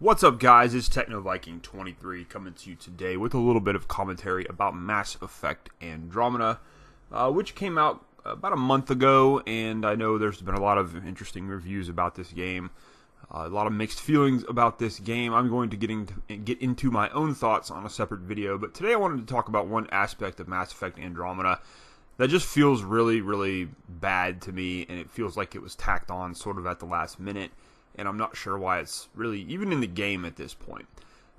What's up, guys? It's TechnoViking23 coming to you today with a little bit of commentary about Mass Effect Andromeda, which came out about a month ago, and I know there's been a lot of interesting reviews about this game, a lot of mixed feelings about this game. I'm going to get into my own thoughts on a separate video, but today I wanted to talk about one aspect of Mass Effect Andromeda that just feels really, really bad to me, and it feels like it was tacked on sort of at the last minute. And I'm not sure why it's really even in the game at this point.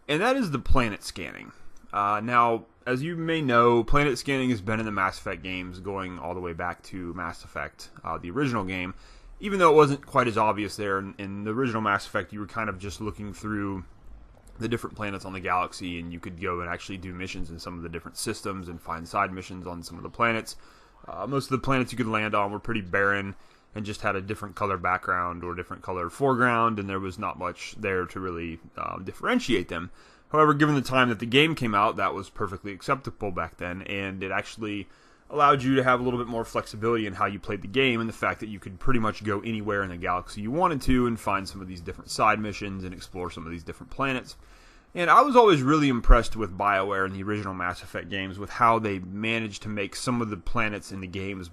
And that is the planet scanning. Now, as you may know, planet scanning has been in the Mass Effect games going all the way back to Mass Effect, the original game. Even though it wasn't quite as obvious there, in the original Mass Effect, you were kind of just looking through the different planets on the galaxy, and you could go and actually do missions in some of the different systems and find side missions on some of the planets. Most of the planets you could land on were pretty barren and just had a different color background or different color foreground, and there was not much there to really differentiate them. However, given the time that the game came out, that was perfectly acceptable back then, and it actually allowed you to have a little bit more flexibility in how you played the game, and the fact that you could pretty much go anywhere in the galaxy you wanted to and find some of these different side missions and explore some of these different planets. And I was always really impressed with BioWare in the original Mass Effect games with how they managed to make some of the planets in the games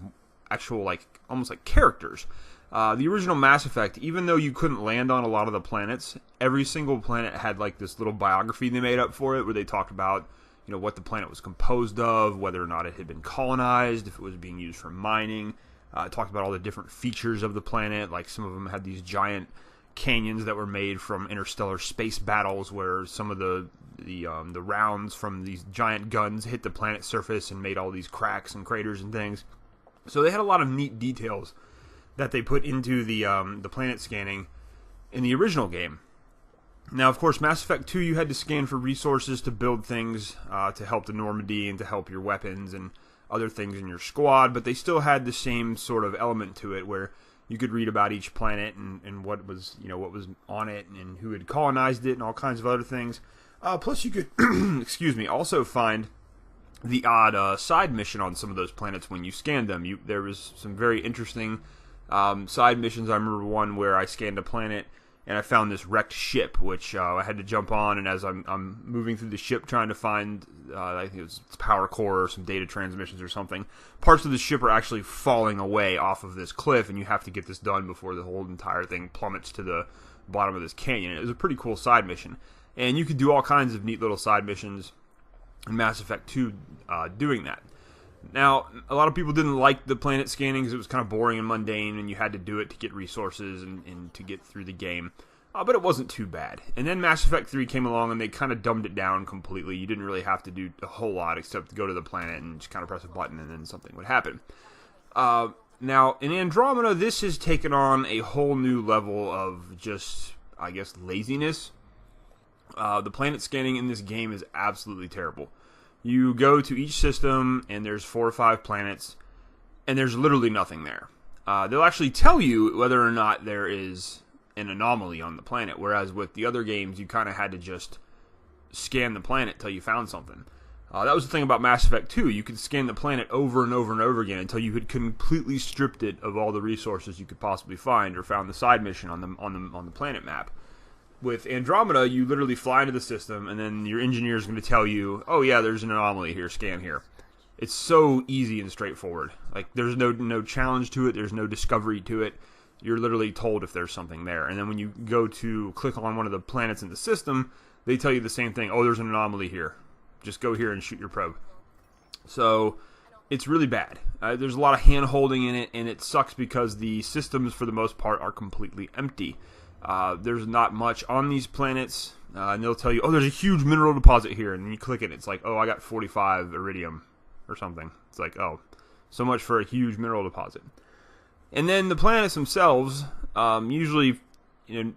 actual, almost like characters. The original Mass Effect, even though you couldn't land on a lot of the planets, every single planet had this little biography they made up for it, where they talked about, what the planet was composed of, whether or not it had been colonized, if it was being used for mining. It talked about all the different features of the planet, like some of them had these giant canyons that were made from interstellar space battles, where some of the rounds from these giant guns hit the planet's surface and made all these cracks and craters and things. So they had a lot of neat details that they put into the planet scanning in the original game. Now, of course, Mass Effect 2, you had to scan for resources to build things to help the Normandy and to help your weapons and other things in your squad, but they still had the same sort of element to it where you could read about each planet and what was on it and who had colonized it and all kinds of other things. Plus, you could, also find the odd side mission on some of those planets when you scanned them. There was some very interesting side missions. I remember one where I scanned a planet and I found this wrecked ship, which I had to jump on, and as I'm moving through the ship trying to find, I think it was its power core or some data transmissions or something, parts of the ship are actually falling away off of this cliff, and you have to get this done before the whole entire thing plummets to the bottom of this canyon. It was a pretty cool side mission, and you could do all kinds of neat little side missions in Mass Effect 2 doing that. Now, a lot of people didn't like the planet scanning because it was kind of boring and mundane, and you had to do it to get resources and to get through the game. But it wasn't too bad. And then Mass Effect 3 came along, and they kind of dumbed it down completely. You didn't really have to do a whole lot except go to the planet and just kind of press a button, and then something would happen. Now, in Andromeda, this has taken on a whole new level of just, I guess, laziness. The planet scanning in this game is absolutely terrible. You go to each system, and there's 4 or 5 planets, and there's literally nothing there. They'll actually tell you whether or not there is an anomaly on the planet, whereas with the other games, you kind of had to just scan the planet till you found something. That was the thing about Mass Effect 2. You could scan the planet over and over and over again until you had completely stripped it of all the resources you could possibly find, or found the side mission on the planet map. With Andromeda, you literally fly into the system, and then your engineer is going to tell you, oh yeah, there's an anomaly here, scan here. It's so easy and straightforward. There's no challenge to it, there's no discovery to it. You're literally told if there's something there. And then when you go to click on one of the planets in the system, they tell you the same thing. Oh, there's an anomaly here. Just go here and shoot your probe. So, it's really bad. There's a lot of hand-holding in it, and it sucks because the systems, for the most part, are completely empty. There's not much on these planets, and they'll tell you, oh, there's a huge mineral deposit here, and you click it, and it's like, oh, I got 45 iridium, or something. It's like, oh, so much for a huge mineral deposit. And then the planets themselves, usually,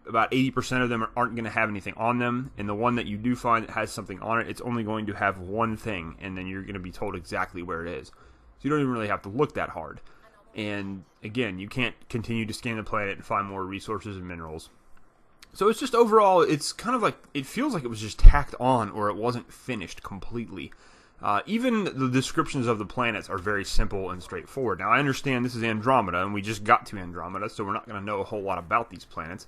about 80% of them aren't going to have anything on them, and the one that you do find that has something on it, it's only going to have one thing, and then you're going to be told exactly where it is. So you don't even really have to look that hard. And again, you can't continue to scan the planet and find more resources and minerals. So it's just overall, it's kind of it feels like it was just tacked on, or it wasn't finished completely. Even the descriptions of the planets are very simple and straightforward. Now, I understand this is Andromeda, and we just got to Andromeda, so we're not going to know a whole lot about these planets.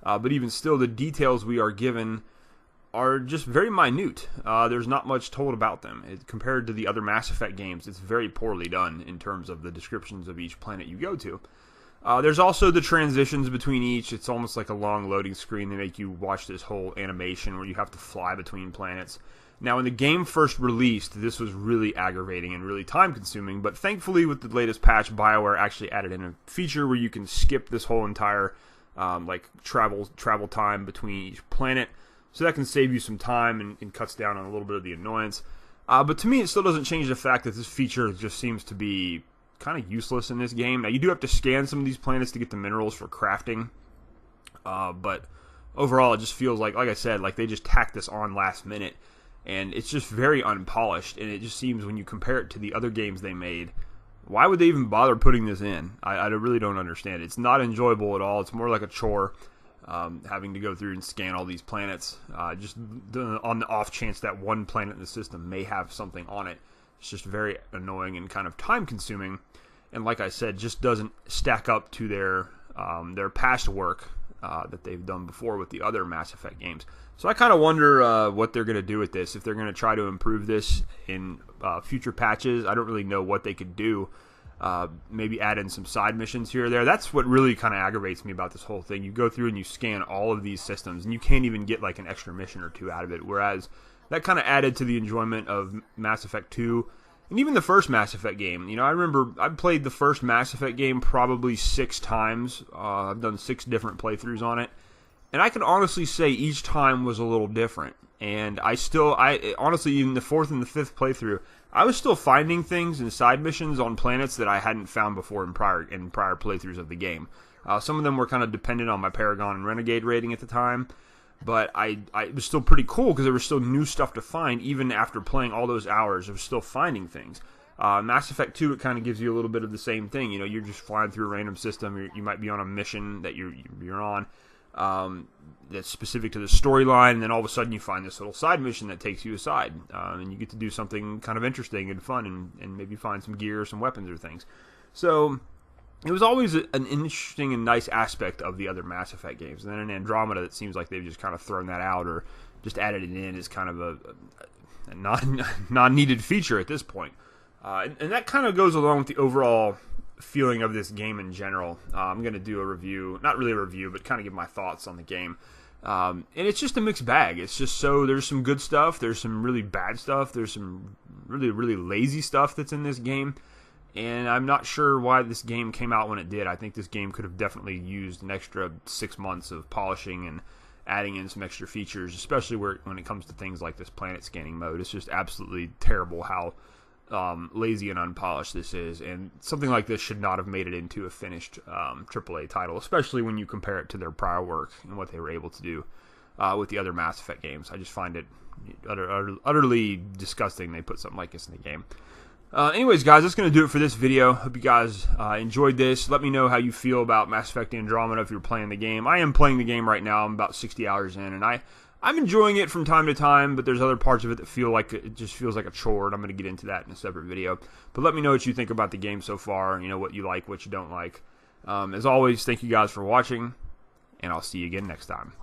but even still, the details we are given are just very minute. There's not much told about them. Compared to the other Mass Effect games, it's very poorly done in terms of the descriptions of each planet you go to. There's also the transitions between each. It's almost like a long loading screen. They make you watch this whole animation where you have to fly between planets. Now, when the game first released, this was really aggravating and really time-consuming, but thankfully with the latest patch, BioWare actually added in a feature where you can skip this whole entire like travel time between each planet. So that can save you some time and cuts down on a little bit of the annoyance. But to me, it still doesn't change the fact that this feature just seems to be kind of useless in this game. Now, you do have to scan some of these planets to get the minerals for crafting. But overall, it just feels like I said, like they just tacked this on last minute. And it's just very unpolished. And it just seems when you compare it to the other games they made, why would they even bother putting this in? I really don't understand. It's not enjoyable at all. It's more like a chore. Having to go through and scan all these planets, just on the off chance that one planet in the system may have something on it. It's just very annoying and kind of time consuming, and like I said, just doesn't stack up to their past work that they've done before with the other Mass Effect games. So I kind of wonder what they're going to do with this, if they're going to try to improve this in future patches. I don't really know what they could do. Maybe add in some side missions here or there. That's what really kind of aggravates me about this whole thing. You go through and you scan all of these systems, and you can't even get like an extra mission or two out of it, whereas that kind of added to the enjoyment of Mass Effect 2 and even the first Mass Effect game. You know, I remember I played the first Mass Effect game probably 6 times. I've done 6 different playthroughs on it, and I can honestly say each time was a little different. And I honestly, even the 4th and the 5th playthrough, I was still finding things and side missions on planets that I hadn't found before in prior playthroughs of the game. Some of them were kind of dependent on my Paragon and Renegade rating at the time, but it was still pretty cool because there was still new stuff to find even after playing all those hours. I was still finding things. Mass Effect 2, it kind of gives you a little bit of the same thing. You know, you're just flying through a random system. You might be on a mission that you're on. That's specific to the storyline, and then all of a sudden you find this little side mission that takes you aside, and you get to do something kind of interesting and fun, and maybe find some gear or some weapons or things. So it was always an interesting and nice aspect of the other Mass Effect games. And then in Andromeda, it seems like they've just kind of thrown that out or just added it in as kind of a non-needed feature at this point. And that kind of goes along with the overall feeling of this game in general. I'm going to do a review, not really a review, but kind of give my thoughts on the game. And it's just a mixed bag. It's just there's some good stuff, there's some really bad stuff, there's some really, really lazy stuff that's in this game. And I'm not sure why this game came out when it did. I think this game could have definitely used an extra 6 months of polishing and adding in some extra features, especially when it comes to things like this planet scanning mode. It's just absolutely terrible how lazy and unpolished this is, and something like this should not have made it into a finished AAA title, especially when you compare it to their prior work and what they were able to do with the other Mass Effect games. I just find it utterly disgusting they put something like this in the game. Anyways, guys, that's going to do it for this video. Hope you guys enjoyed this. Let me know how you feel about Mass Effect Andromeda if you're playing the game. I am playing the game right now. I'm about 60 hours in, and I'm enjoying it from time to time, but there's other parts of it that feel like it just feels like a chore, and I'm going to get into that in a separate video. But let me know what you think about the game so far, you know, what you like, what you don't like. As always, thank you guys for watching, and I'll see you again next time.